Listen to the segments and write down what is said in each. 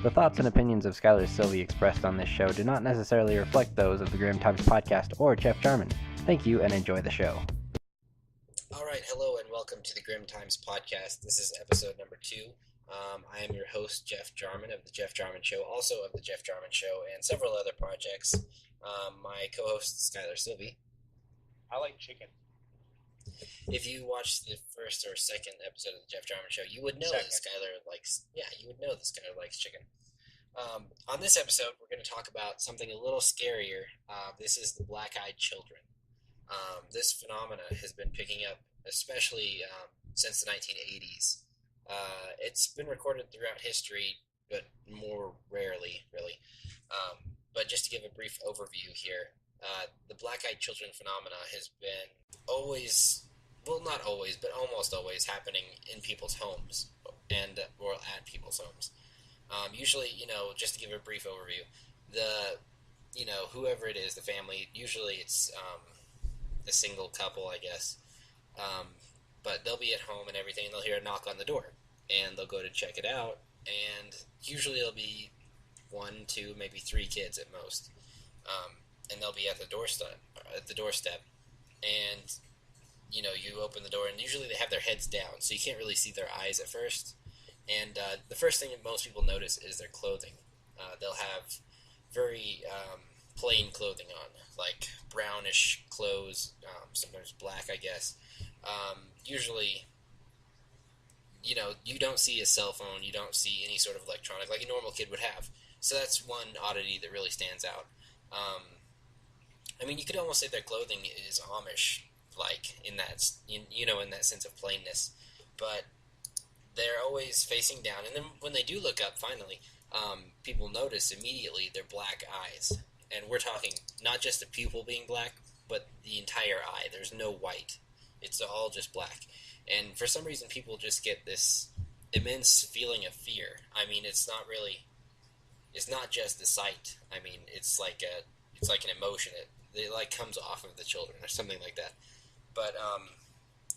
The thoughts and opinions of Skylar Sylvie expressed on this show do not necessarily reflect those of the Grimm Times podcast or Jeff Jarman. Thank you and enjoy the show. All right, hello and welcome to the Grimm Times podcast. This is episode number 2. I am your host, Jeff Jarman of the Jeff Jarman Show, also of the Jeff Jarman Show, and several other projects. My co-host, Skylar Sylvie. I like chicken. If you watched the first or second episode of the Jeff Jarman Show, you would know that Skylar likes. Yeah, you would know that Skylar likes chicken. On this episode, we're going to talk about something a little scarier. This is the black-eyed children. This phenomena has been picking up, especially since the 1980s. It's been recorded throughout history, but more rarely, really. But just to give a brief overview here, the black-eyed children phenomena has been always, well, not always, but almost always happening in people's homes or at people's homes. Usually, just to give a brief overview, whoever it is, the family, usually it's a single couple, I guess. But they'll be at home and everything, and they'll hear a knock on the door, and they'll go to check it out, and usually it'll be 1, 2, maybe 3 kids at most, and they'll be at the doorstep, and you open the door, and usually they have their heads down, so you can't really see their eyes at first, and the first thing that most people notice is their clothing. They'll have very plain clothing on, like brownish clothes, sometimes black, I guess. Usually, you don't see a cell phone, you don't see any sort of electronic like a normal kid would have. So that's one oddity that really stands out. You could almost say their clothing is Amish-like in that, in that sense of plainness. But they're always facing down, and then when they do look up, finally, people notice immediately their black eyes. And we're talking not just the pupil being black, but the entire eye. There's no white. It's all just black. And for some reason, people just get this immense feeling of fear. It's not just the sight. It's like an emotion. It comes off of the children or something like that. But,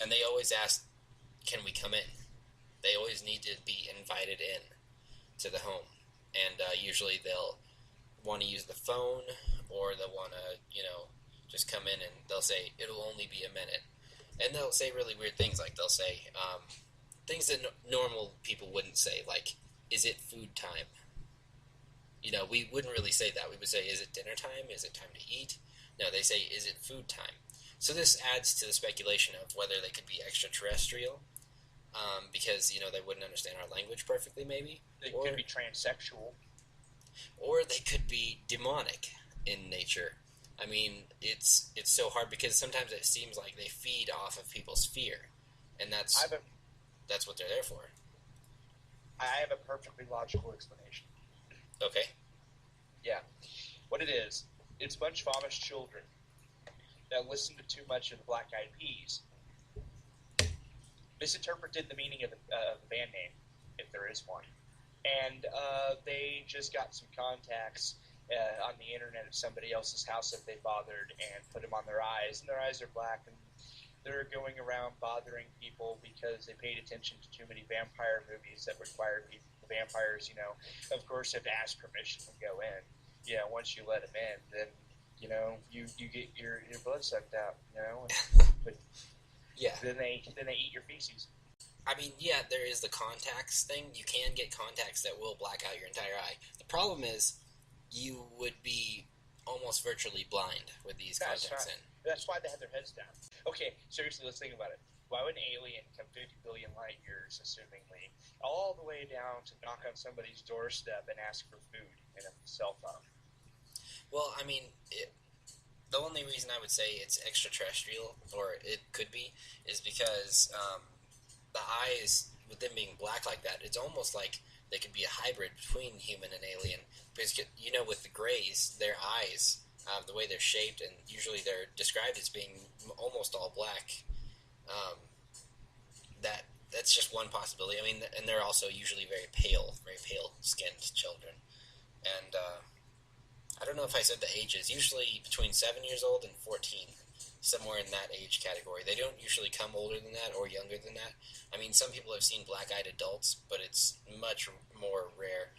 and they always ask, can we come in? They always need to be invited in to the home. And usually they'll want to use the phone, or they'll want to, just come in, and they'll say, it'll only be a minute. And they'll say really weird things, like they'll say things that normal people wouldn't say, like, is it food time? We wouldn't really say that. We would say, is it dinner time? Is it time to eat? No, they say, is it food time? So this adds to the speculation of whether they could be extraterrestrial, because, they wouldn't understand our language perfectly, maybe. They could be transsexual. Or they could be demonic in nature. It's so hard because sometimes it seems like they feed off of people's fear, and that's what they're there for. I have a perfectly logical explanation. Okay. Yeah. What it is, it's a bunch of Amish children that listen to too much of the Black Eyed Peas, misinterpreted the meaning of the band name, if there is one. And they just got some contacts on the internet of somebody else's house if they bothered, and put them on their eyes. And their eyes are black, and they're going around bothering people because they paid attention to too many vampire movies that required people. The vampires, of course, have to ask permission to go in. Once you let them in, then, you get your blood sucked out, But yeah. Then they eat your feces. There is the contacts thing. You can get contacts that will black out your entire eye. The problem is you would be almost virtually blind with these contacts in. That's why they have their heads down. Okay, seriously, let's think about it. Why would an alien come 50 billion light years, assumingly, all the way down to knock on somebody's doorstep and ask for food and a cell phone? Well, the only reason I would say it's extraterrestrial, or it could be, is because the eyes, with them being black like that, it's almost like they could be a hybrid between human and alien. Because, with the grays, their eyes, the way they're shaped, and usually they're described as being almost all black, that's just one possibility. And they're also usually very pale-skinned children. And I don't know if I said the ages, usually between 7 years old and 14. Somewhere in that age category. They don't usually come older than that or younger than that. Some people have seen black-eyed adults, but it's much more rare.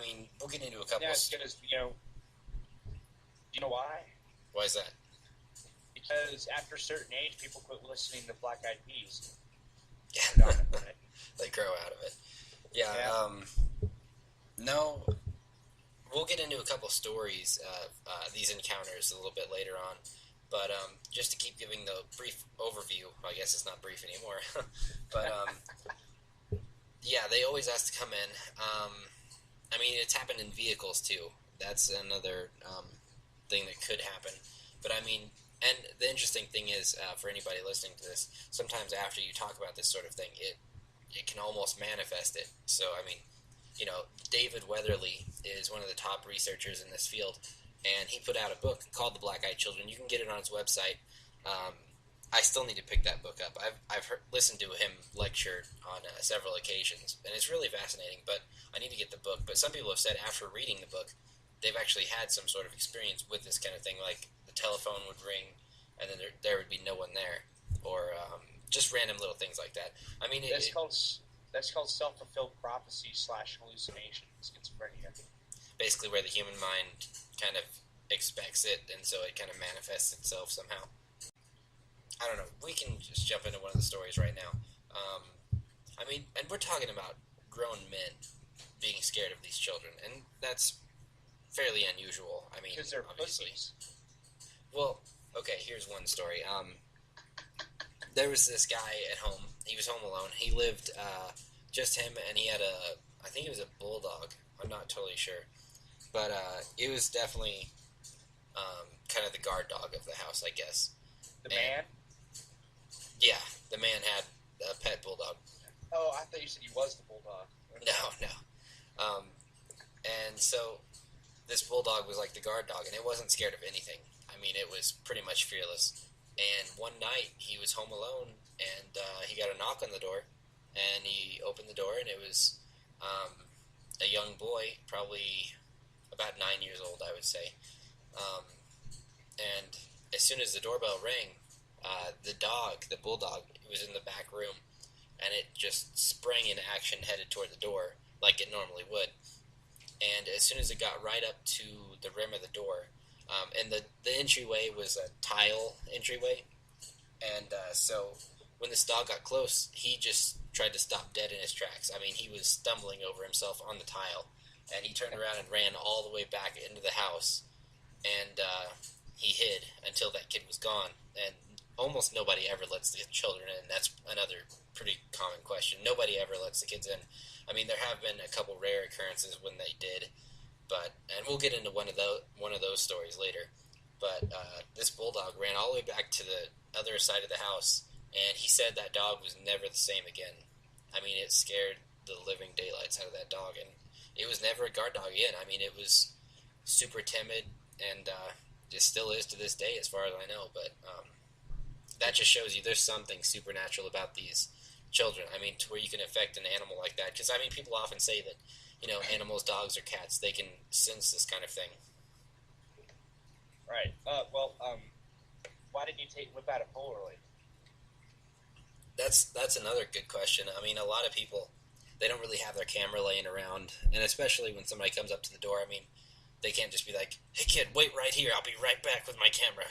mean, we'll get into a couple. Yeah, it's because do you know why? Why is that? Because after a certain age, people quit listening to Black Eyed Peas. Yeah, they grow out of it. Yeah. No, we'll get into a couple stories of these encounters a little bit later on. But just to keep giving the brief overview, I guess it's not brief anymore. But yeah, they always ask to come in. I mean, it's happened in vehicles too. That's another thing that could happen. But I mean, and the interesting thing is, for anybody listening to this, sometimes after you talk about this sort of thing, it can almost manifest it. So I mean, David Weatherly is one of the top researchers in this field, and he put out a book called The Black-Eyed Children. You can get it on his website. I still need to pick that book up. I've listened to him lecture on several occasions, and it's really fascinating, but I need to get the book. But some people have said after reading the book, they've actually had some sort of experience with this kind of thing, like the telephone would ring, and then there would be no one there, or just random little things like that. I mean, that's called self-fulfilled prophecy / hallucination, schizophrenia. Basically where the human mind kind of expects it, and so it kind of manifests itself somehow. I don't know. We can just jump into one of the stories right now. I mean, and we're talking about grown men being scared of these children, and that's fairly unusual. I mean, because they're obviously. pussies. Well, okay, here's one story. There was this guy at home. He was home alone. He lived, just him, and he had I think it was a bulldog. I'm not totally sure. But it was definitely kind of the guard dog of the house, I guess. The man? Yeah, the man had a pet bulldog. Oh, I thought you said he was the bulldog. No. And so this bulldog was like the guard dog, and it wasn't scared of anything. I mean, it was pretty much fearless. And one night, he was home alone, and he got a knock on the door, and he opened the door, and it was a young boy, probably about 9 years old, I would say. And as soon as the doorbell rang, the bulldog, was in the back room, and it just sprang into action, headed toward the door, like it normally would. And as soon as it got right up to the rim of the door, and the entryway was a tile entryway, and so when this dog got close, he just tried to stop dead in his tracks. I mean, he was stumbling over himself on the tile, and he turned around and ran all the way back into the house, and he hid until that kid was gone. And almost nobody ever lets the children in. That's another pretty common question. Nobody ever lets the kids in. I mean, there have been a couple rare occurrences when they did, and we'll get into one of those stories later. But this bulldog ran all the way back to the other side of the house, and he said that dog was never the same again. I mean, it scared the living daylights out of that dog, and it was never a guard dog again. I mean, it was super timid, and it still is to this day, as far as I know. But that just shows you there's something supernatural about these children. I mean, to where you can affect an animal like that. Because, I mean, people often say that, animals, dogs, or cats, they can sense this kind of thing. Right. Why didn't you whip out a Polaroid? That's another good question. I mean, a lot of people, they don't really have their camera laying around, and especially when somebody comes up to the door, I mean, they can't just be like, "Hey kid, wait right here, I'll be right back with my camera."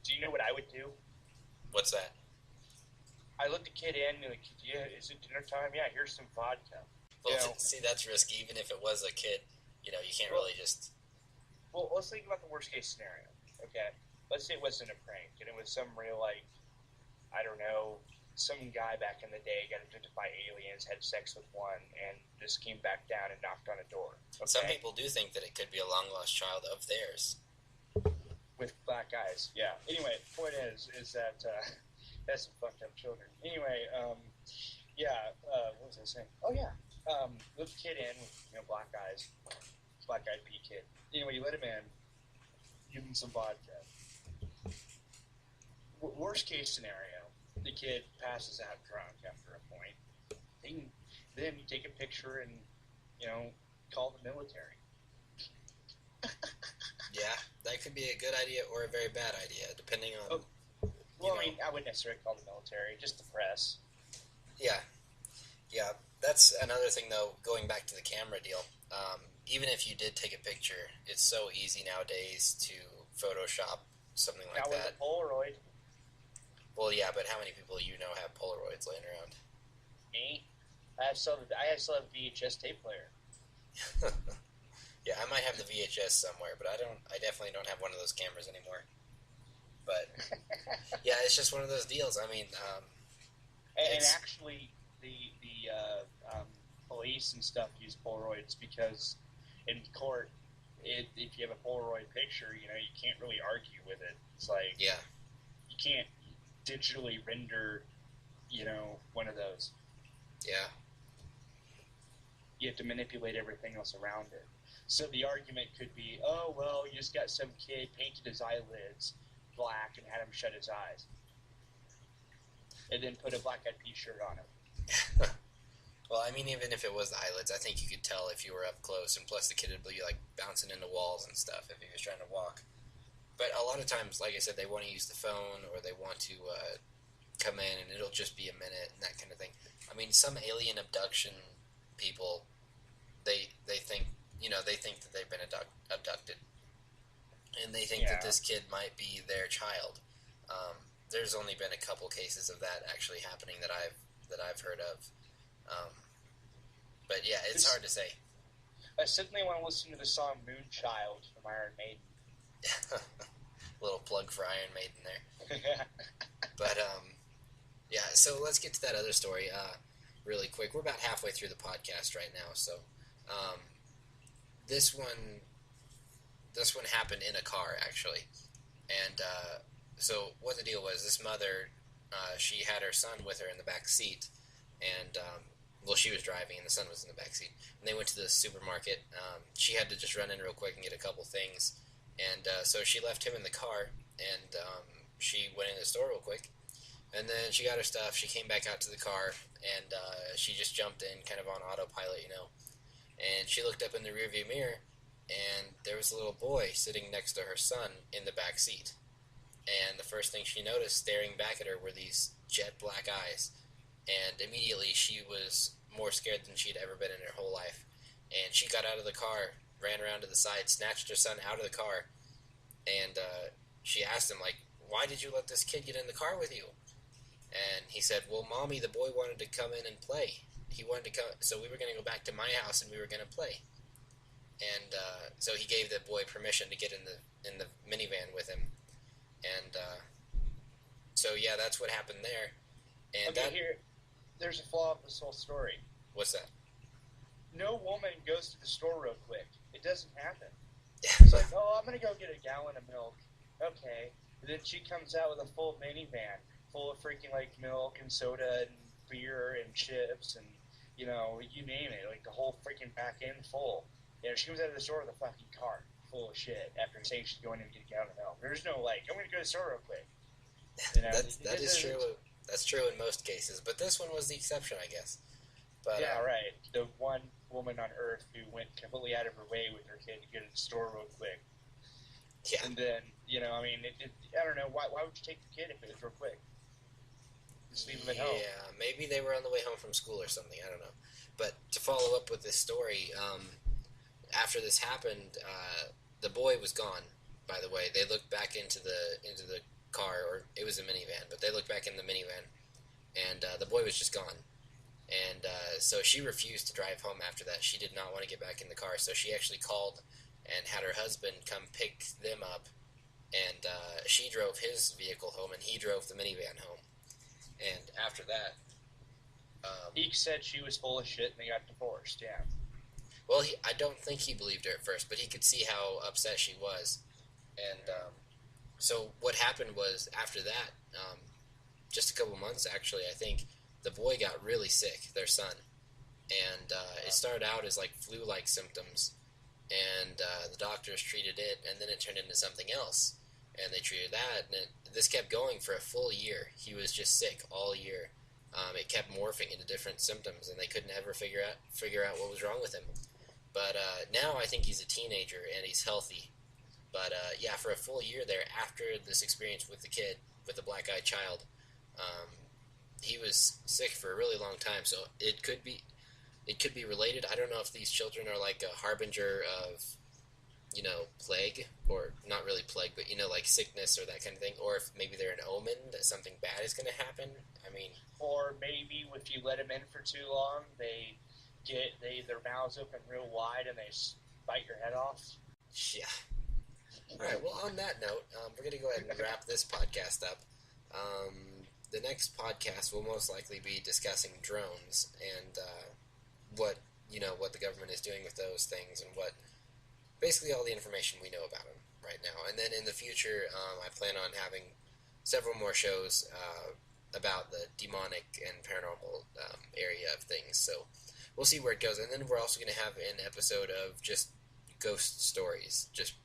Do you know what I would do? What's that? I let the kid in and like, "Yeah, is it dinner time? Yeah, here's some vodka." Well, see, that's risky. Even if it was a kid, you can't really just... Well, let's think about the worst case scenario, okay? Let's say it wasn't a prank, and it was some real, I don't know, some guy back in the day got abducted by aliens, had sex with one, and just came back down and knocked on a door. Okay? Some people do think that it could be a long-lost child of theirs. With black eyes, yeah. Anyway, point is that that's some fucked up children. Anyway, what was I saying? Oh, yeah. Let the kid in with, black eyes, black-eyed pea kid. Anyway, you let him in, give him some vodka. Worst case scenario, the kid passes out drunk after a point. Then you take a picture and, call the military. Yeah, that could be a good idea or a very bad idea, depending on... Well, I mean, I wouldn't necessarily call the military, just the press. Yeah. That's another thing, though, going back to the camera deal. Even if you did take a picture, it's so easy nowadays to Photoshop something like Now with that. a Polaroid, Well, yeah, but how many people have Polaroids laying around? me, I still have a VHS tape player. Yeah, I might have the VHS somewhere, but I definitely don't have one of those cameras anymore. But yeah, it's just one of those deals. I mean, And actually, the police and stuff use Polaroids because in court, if you have a Polaroid picture, you can't really argue with it. It's like yeah, you can't digitally render, one of those. yeah, You have to manipulate everything else around it. So the argument could be, oh, well, you just got some kid painted his eyelids black and had him shut his eyes. And then put a Black Eyed Peas shirt on him. Well, I mean, even if it was the eyelids, I think you could tell if you were up close, and plus the kid would be, like, bouncing into walls and stuff if he was trying to walk. But a lot of times, like I said, they want to use the phone, or they want to come in, and it'll just be a minute, and that kind of thing. I mean, some alien abduction people, they think, they think that they've been abducted. And they think that this kid might be their child. There's only been a couple cases of that actually happening that I've heard of. But yeah, it's hard to say. I certainly want to listen to the song Moonchild from Iron Maiden. Little plug for Iron Maiden there. But yeah, so let's get to that other story really quick. We're about halfway through the podcast right now, so this one happened in a car actually, and so what the deal was, this mother, she had her son with her in the back seat, and well, she was driving and the son was in the back seat, and they went to the supermarket. She had to just run in real quick and get a couple things, and so she left him in the car, and she went in the store real quick, and then she got her stuff, she came back out to the car, and she just jumped in kind of on autopilot, and she looked up in the rearview mirror, and there was a little boy sitting next to her son in the back seat. And the first thing she noticed staring back at her were these jet black eyes. And immediately she was more scared than she'd ever been in her whole life. And she got out of the car, ran around to the side, snatched her son out of the car, and she asked him, like, why did you let this kid get in the car with you? And he said, well, Mommy, the boy wanted to come in and play. He wanted to come, so we were going to go back to my house and we were going to play. And so he gave the boy permission to get in the minivan with him. And so yeah, that's what happened there. And okay, there's a flaw of this whole story. What's that? No woman goes to the store real quick. It doesn't happen. It's like, oh, I'm going to go get a gallon of milk. Okay. And then she comes out with a full minivan full of freaking, like, milk and soda and beer and chips and, you name it. Like, the whole freaking back end full. She comes out of the store with a fucking cart full of shit after saying she's going in to get a gallon of milk. There's no, like, I'm going to go to the store real quick. That is true. That's true in most cases. But this one was the exception, I guess. But, yeah, right. The one woman on Earth who went completely out of her way with her kid to get to the store real quick. Yeah. And then, I don't know, why would you take the kid if it was real quick? Just leave him at home. Yeah, maybe they were on the way home from school or something, I don't know. But to follow up with this story, after this happened, the boy was gone, by the way. They looked back into the car, or it was a minivan, but they looked back in the minivan, and the boy was just gone. And so she refused to drive home after that. She did not want to get back in the car, so she actually called and had her husband come pick them up, and she drove his vehicle home, and he drove the minivan home. And after that... he said she was full of shit and they got divorced, yeah. Well, I don't think he believed her at first, but he could see how upset she was. And so what happened was, after that, just a couple months actually, I think, the boy got really sick, their son. And it started out as like flu-like symptoms, and the doctors treated it, and then it turned into something else. And they treated that, and this kept going for a full year. He was just sick all year. It kept morphing into different symptoms, and they couldn't ever figure out what was wrong with him. But now I think he's a teenager, and he's healthy. But yeah, for a full year there, after this experience with the kid, with the black-eyed child, he was sick for a really long time. So it could be, it could be related. I don't know if these children are like a harbinger of, plague, or not really plague, but, like sickness or that kind of thing, or if maybe they're an omen that something bad is going to happen. I mean, Or maybe if you let them in for too long, their mouths open real wide and they bite your head off. yeah. All right. Well, on that note, we're going to go ahead and wrap this podcast up. The next podcast will most likely be discussing drones and what what the government is doing with those things, and what basically all the information we know about them right now. And then in the future, I plan on having several more shows about the demonic and paranormal area of things. So we'll see where it goes. And then we're also going to have an episode of just ghost stories, just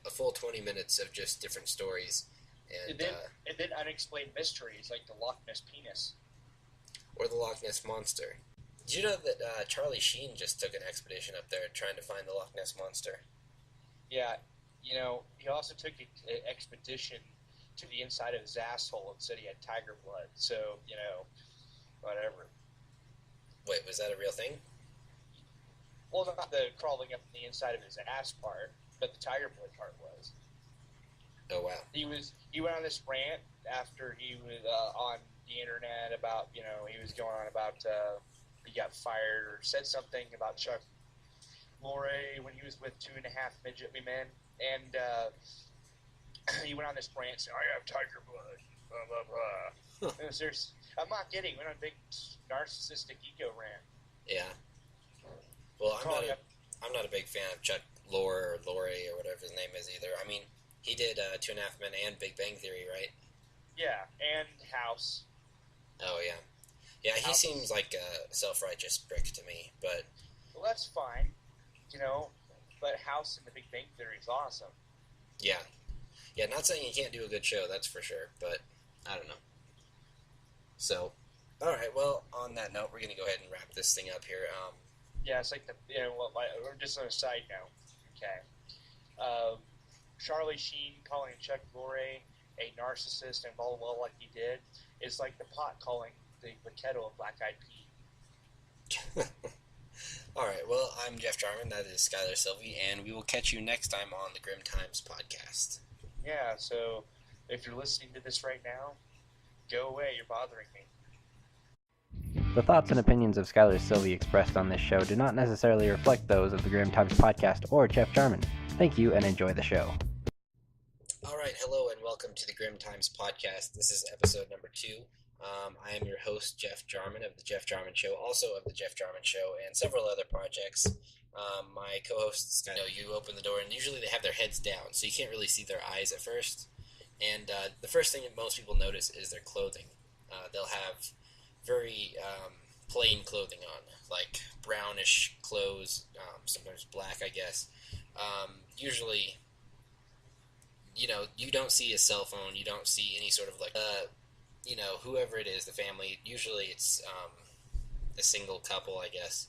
a full 20 minutes of just different stories. And then unexplained mysteries like the Loch Ness penis. Or the Loch Ness Monster. Did you know that Charlie Sheen just took an expedition up there trying to find the Loch Ness Monster? Yeah, he also took an expedition to the inside of his asshole and said he had tiger blood. So, whatever. Wait, was that a real thing? Well, not the crawling up the inside of his ass part, but the tiger blood part was. Oh, wow. He went on this rant after he was on the internet about, he was going on about he got fired or said something about Chuck Lorre when he was with 2.5 midget men, and he went on this rant saying, "I have tiger blood, blah blah blah." I'm not kidding. Went on a big narcissistic ego rant. Yeah. Well, I'm not a big fan of Chuck Lorre or whatever his name is either. I mean, he did 2.5 Men and Big Bang Theory, right? Yeah, and House. Oh yeah. Yeah, he seems like a self-righteous prick to me, but... Well, that's fine, but House and the Big Bang Theory is awesome. Yeah. Yeah, not saying he can't do a good show, that's for sure, but I don't know. So, alright, well, on that note, we're going to go ahead and wrap this thing up here. Yeah, it's like just on a side note, okay. Charlie Sheen calling Chuck Lorre a narcissist and blah, blah, blah, like he did, is like the pot calling the kettle of black-eyed pea. Alright, well, I'm Jeff Jarman, that is Skylar Sylvie, and we will catch you next time on the Grimm Times podcast. Yeah, so if you're listening to this right now, go away, you're bothering me. The thoughts and opinions of Skylar Sylvie expressed on this show do not necessarily reflect those of the Grimm Times podcast or Jeff Jarman. Thank you and enjoy the show. Alright, hello and welcome to the Grimm Times podcast. This is episode number 2. I am your host, Jeff Jarman, of The Jeff Jarman Show, also of The Jeff Jarman Show, and several other projects. My co-hosts, you open the door, and usually they have their heads down, so you can't really see their eyes at first. And the first thing that most people notice is their clothing. They'll have very plain clothing on, like brownish clothes, sometimes black, I guess. Usually, you don't see a cell phone, you don't see any sort of whoever it is, the family, usually it's a single couple, I guess,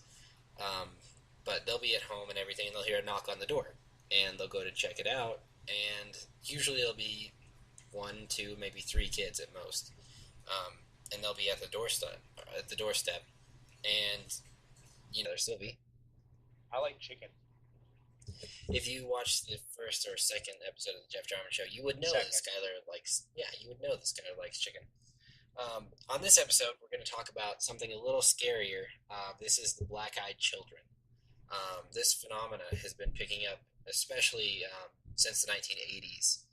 but they'll be at home and everything, and they'll hear a knock on the door, and they'll go to check it out, and usually it'll be 1, 2, maybe 3 kids at most, and they'll be at the doorstep, and, Sylvie. I like chicken. If you watched the first or second episode of the Jeff Jarman Show, you would know that Skylar likes chicken. On this episode, we're going to talk about something a little scarier. This is the black-eyed children. This phenomena has been picking up, especially since the 1980s.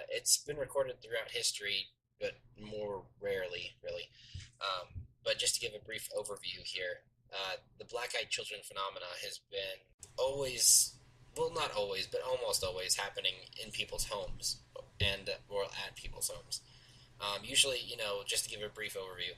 It's been recorded throughout history, but more rarely, really. But just to give a brief overview here, the black-eyed children phenomena has been not always, but almost always happening in people's homes or at people's homes. Usually, just to give a brief overview,